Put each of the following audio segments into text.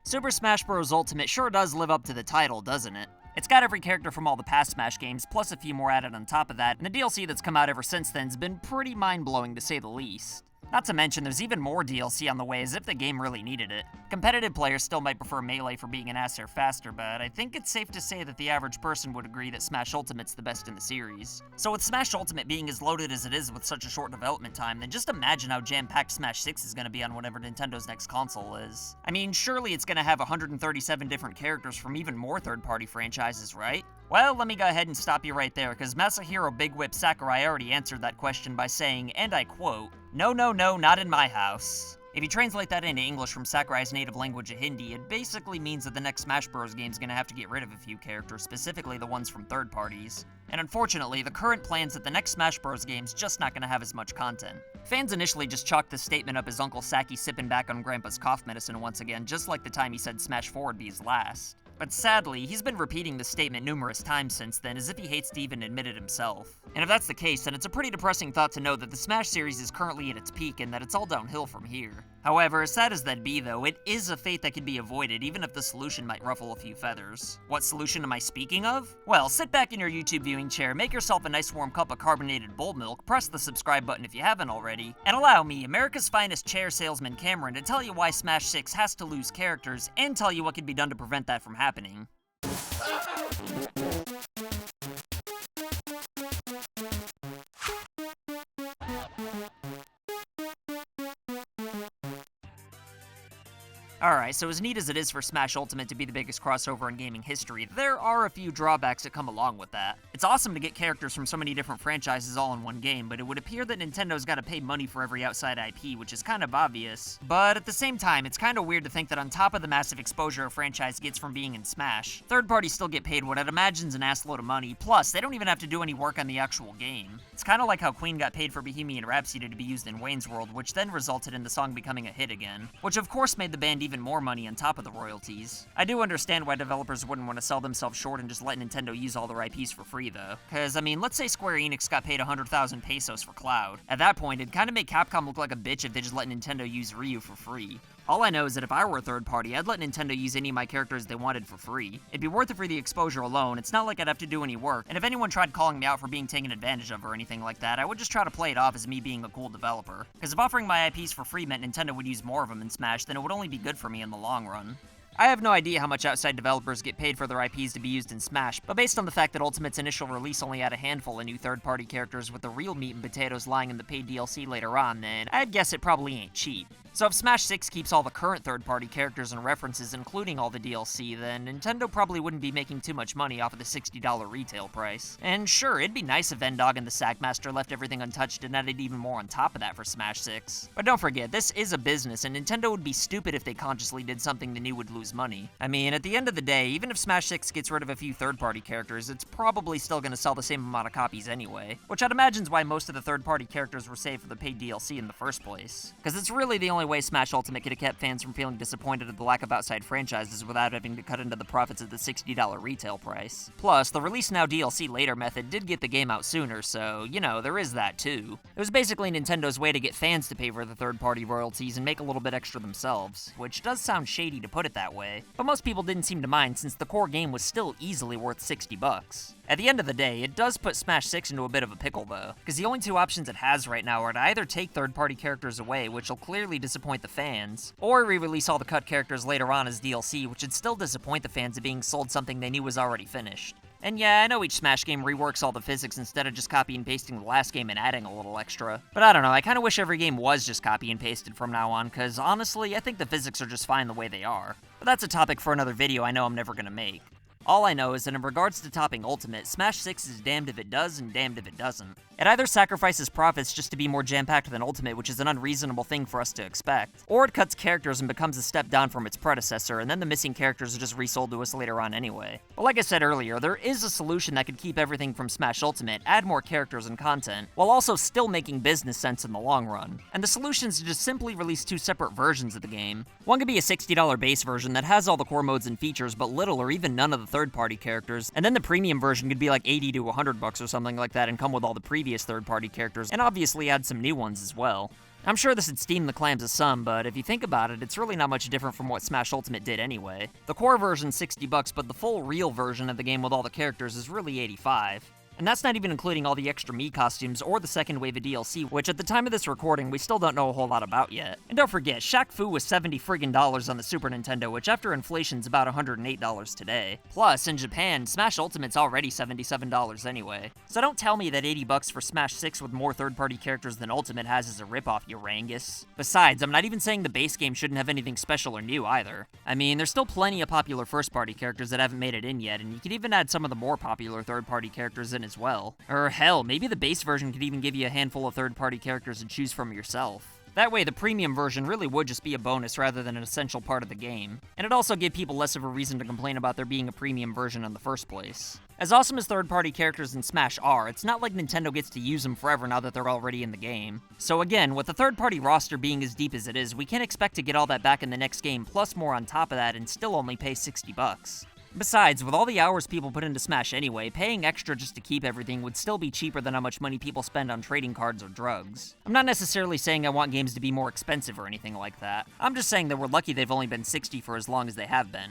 Super Smash Bros. Ultimate sure does live up to the title, doesn't it? It's got every character from all the past Smash games, plus a few more added on top of that, and the DLC that's come out ever since then's been pretty mind-blowing to say the least. Not to mention, there's even more DLC on the way as if the game really needed it. Competitive players still might prefer Melee for being an ass hair faster, but I think it's safe to say that the average person would agree that Smash Ultimate's the best in the series. So with Smash Ultimate being as loaded as it is with such a short development time, then just imagine how jam-packed Smash 6 is gonna be on whatever Nintendo's next console is. I mean, surely it's gonna have 137 different characters from even more third-party franchises, right? Well, let me go ahead and stop you right there, because Masahiro Big Whip Sakurai already answered that question by saying, and I quote, "No, no, no, not in my house." If you translate that into English from Sakurai's native language of Hindi, it basically means that the next Smash Bros. Game's gonna have to get rid of a few characters, specifically the ones from third parties. And unfortunately, the current plan's that the next Smash Bros. Game's just not gonna have as much content. Fans initially just chalked this statement up as Uncle Saki sipping back on Grandpa's cough medicine once again, just like the time he said Smash 4 would be his last. But sadly, he's been repeating this statement numerous times since then, as if he hates to even admit it himself. And if that's the case, then it's a pretty depressing thought to know that the Smash series is currently at its peak and that it's all downhill from here. However, as sad as that'd be though, it is a fate that can be avoided even if the solution might ruffle a few feathers. What solution am I speaking of? Well, sit back in your YouTube viewing chair, make yourself a nice warm cup of carbonated bull milk, press the subscribe button if you haven't already, and allow me, America's finest chair salesman Cameron, to tell you why Smash 6 has to lose characters and tell you what can be done to prevent that from happening. Alright, so as neat as it is for Smash Ultimate to be the biggest crossover in gaming history, there are a few drawbacks that come along with that. It's awesome to get characters from so many different franchises all in one game, but it would appear that Nintendo's gotta pay money for every outside IP, which is kind of obvious. But at the same time, it's kind of weird to think that on top of the massive exposure a franchise gets from being in Smash, third parties still get paid what I'd imagine's an assload of money, plus they don't even have to do any work on the actual game. It's kind of like how Queen got paid for Bohemian Rhapsody to be used in Wayne's World, which then resulted in the song becoming a hit again, which of course made the band even more money on top of the royalties. I do understand why developers wouldn't want to sell themselves short and just let Nintendo use all their IPs for free though. Cause I mean, let's say Square Enix got paid 100,000 pesos for Cloud. At that point, it'd kinda make Capcom look like a bitch if they just let Nintendo use Ryu for free. All I know is that if I were a third party, I'd let Nintendo use any of my characters they wanted for free. It'd be worth it for the exposure alone, it's not like I'd have to do any work, and if anyone tried calling me out for being taken advantage of or anything like that, I would just try to play it off as me being a cool developer. Cause if offering my IPs for free meant Nintendo would use more of them in Smash, then it would only be good for me in the long run. I have no idea how much outside developers get paid for their IPs to be used in Smash, but based on the fact that Ultimate's initial release only had a handful of new third-party characters with the real meat and potatoes lying in the paid DLC later on, then I'd guess it probably ain't cheap. So if Smash 6 keeps all the current third-party characters and references, including all the DLC, then Nintendo probably wouldn't be making too much money off of the $60 retail price. And sure, it'd be nice if Vendog and the Sackmaster left everything untouched and added even more on top of that for Smash 6. But don't forget, this is a business, and Nintendo would be stupid if they consciously did something they knew would lose money. I mean, at the end of the day, even if Smash 6 gets rid of a few third-party characters, it's probably still gonna sell the same amount of copies anyway. Which I'd imagine's why most of the third-party characters were saved for the paid DLC in the first place. Cause it's really the only way Smash Ultimate could have kept fans from feeling disappointed at the lack of outside franchises without having to cut into the profits at the $60 retail price. Plus, the release now DLC later method did get the game out sooner, so, you know, there is that too. It was basically Nintendo's way to get fans to pay for the third-party royalties and make a little bit extra themselves, which does sound shady to put it that way, but most people didn't seem to mind since the core game was still easily worth $60. At the end of the day, it does put Smash 6 into a bit of a pickle though, because the only two options it has right now are to either take third-party characters away, which will clearly disappoint the fans, or re-release all the cut characters later on as DLC, which would still disappoint the fans of being sold something they knew was already finished. And yeah, I know each Smash game reworks all the physics instead of just copy and pasting the last game and adding a little extra. But I don't know, I kinda wish every game was just copy and pasted from now on, cause honestly, I think the physics are just fine the way they are. But that's a topic for another video I know I'm never gonna make. All I know is that in regards to topping Ultimate, Smash 6 is damned if it does and damned if it doesn't. It either sacrifices profits just to be more jam-packed than Ultimate, which is an unreasonable thing for us to expect, or it cuts characters and becomes a step down from its predecessor, and then the missing characters are just resold to us later on anyway. But like I said earlier, there is a solution that could keep everything from Smash Ultimate, add more characters and content, while also still making business sense in the long run. And the solution is to just simply release two separate versions of the game. One could be a $60 base version that has all the core modes and features, but little or even none of the third-party characters, and then the premium version could be like $80 to $100 or something like that and come with all the previous third-party characters, and obviously add some new ones as well. I'm sure this would steam the clams of some, but if you think about it, it's really not much different from what Smash Ultimate did anyway. The core version's $60, but the full real version of the game with all the characters is really $85. And that's not even including all the extra Mii costumes or the second wave of DLC, which at the time of this recording, we still don't know a whole lot about yet. And don't forget, Shaq Fu was $70 friggin' on the Super Nintendo, which after inflation's about $108 today. Plus, in Japan, Smash Ultimate's already $77 anyway. So don't tell me that $80 for Smash 6 with more third-party characters than Ultimate has is a ripoff, you rangus. Besides, I'm not even saying the base game shouldn't have anything special or new either. I mean, there's still plenty of popular first-party characters that haven't made it in yet, and you could even add some of the more popular third-party characters in as well. Or hell, maybe the base version could even give you a handful of third-party characters to choose from yourself. That way, the premium version really would just be a bonus rather than an essential part of the game. And it'd also give people less of a reason to complain about there being a premium version in the first place. As awesome as third-party characters in Smash are, it's not like Nintendo gets to use them forever now that they're already in the game. So again, with the third-party roster being as deep as it is, we can't expect to get all that back in the next game plus more on top of that and still only pay $60. Besides, with all the hours people put into Smash anyway, paying extra just to keep everything would still be cheaper than how much money people spend on trading cards or drugs. I'm not necessarily saying I want games to be more expensive or anything like that. I'm just saying that we're lucky they've only been $60 for as long as they have been.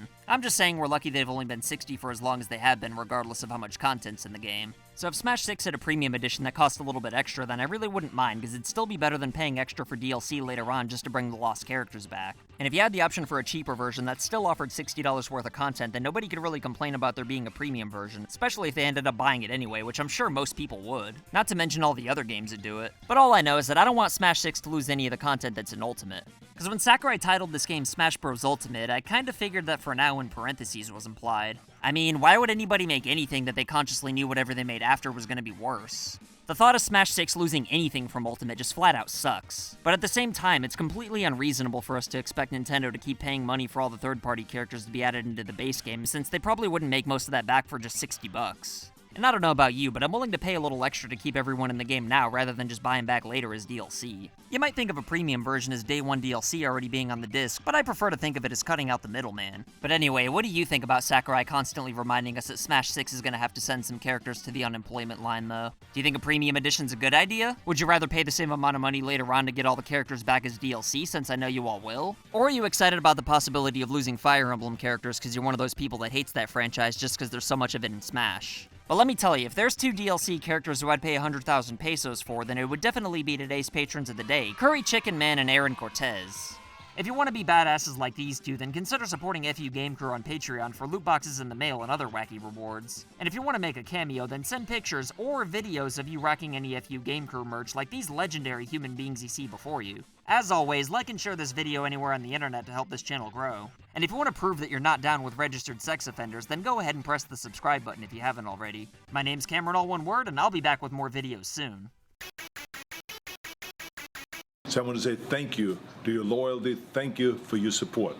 Regardless of how much content's in the game. So if Smash 6 had a premium edition that cost a little bit extra, then I really wouldn't mind, because it'd still be better than paying extra for DLC later on just to bring the lost characters back. And if you had the option for a cheaper version that still offered $60 worth of content, then nobody could really complain about there being a premium version, especially if they ended up buying it anyway, which I'm sure most people would. Not to mention all the other games that do it. But all I know is that I don't want Smash 6 to lose any of the content that's in Ultimate. Because when Sakurai titled this game Smash Bros. Ultimate, I kinda figured that for now in parentheses was implied. I mean, why would anybody make anything that they consciously knew whatever they made after was gonna be worse? The thought of Smash 6 losing anything from Ultimate just flat out sucks. But at the same time, it's completely unreasonable for us to expect Nintendo to keep paying money for all the third-party characters to be added into the base game, since they probably wouldn't make most of that back for just $60. And I don't know about you, but I'm willing to pay a little extra to keep everyone in the game now rather than just buying back later as DLC. You might think of a premium version as day one DLC already being on the disc, but I prefer to think of it as cutting out the middleman. But anyway, what do you think about Sakurai constantly reminding us that Smash 6 is gonna have to send some characters to the unemployment line though? Do you think a premium edition's a good idea? Would you rather pay the same amount of money later on to get all the characters back as DLC, since I know you all will? Or are you excited about the possibility of losing Fire Emblem characters because you're one of those people that hates that franchise just because there's so much of it in Smash? But let me tell you, if there's two DLC characters who I'd pay 100,000 pesos for, then it would definitely be today's patrons of the day, Curry Chicken Man and Aaron Cortez. If you want to be badasses like these two, then consider supporting FU Game Crew on Patreon for loot boxes in the mail and other wacky rewards. And if you want to make a cameo, then send pictures or videos of you rocking any FU Game Crew merch like these legendary human beings you see before you. As always, like and share this video anywhere on the internet to help this channel grow. And if you want to prove that you're not down with registered sex offenders, then go ahead and press the subscribe button if you haven't already. My name's Cameron, all one word, and I'll be back with more videos soon. So I want to say thank you to your loyalty, thank you for your support.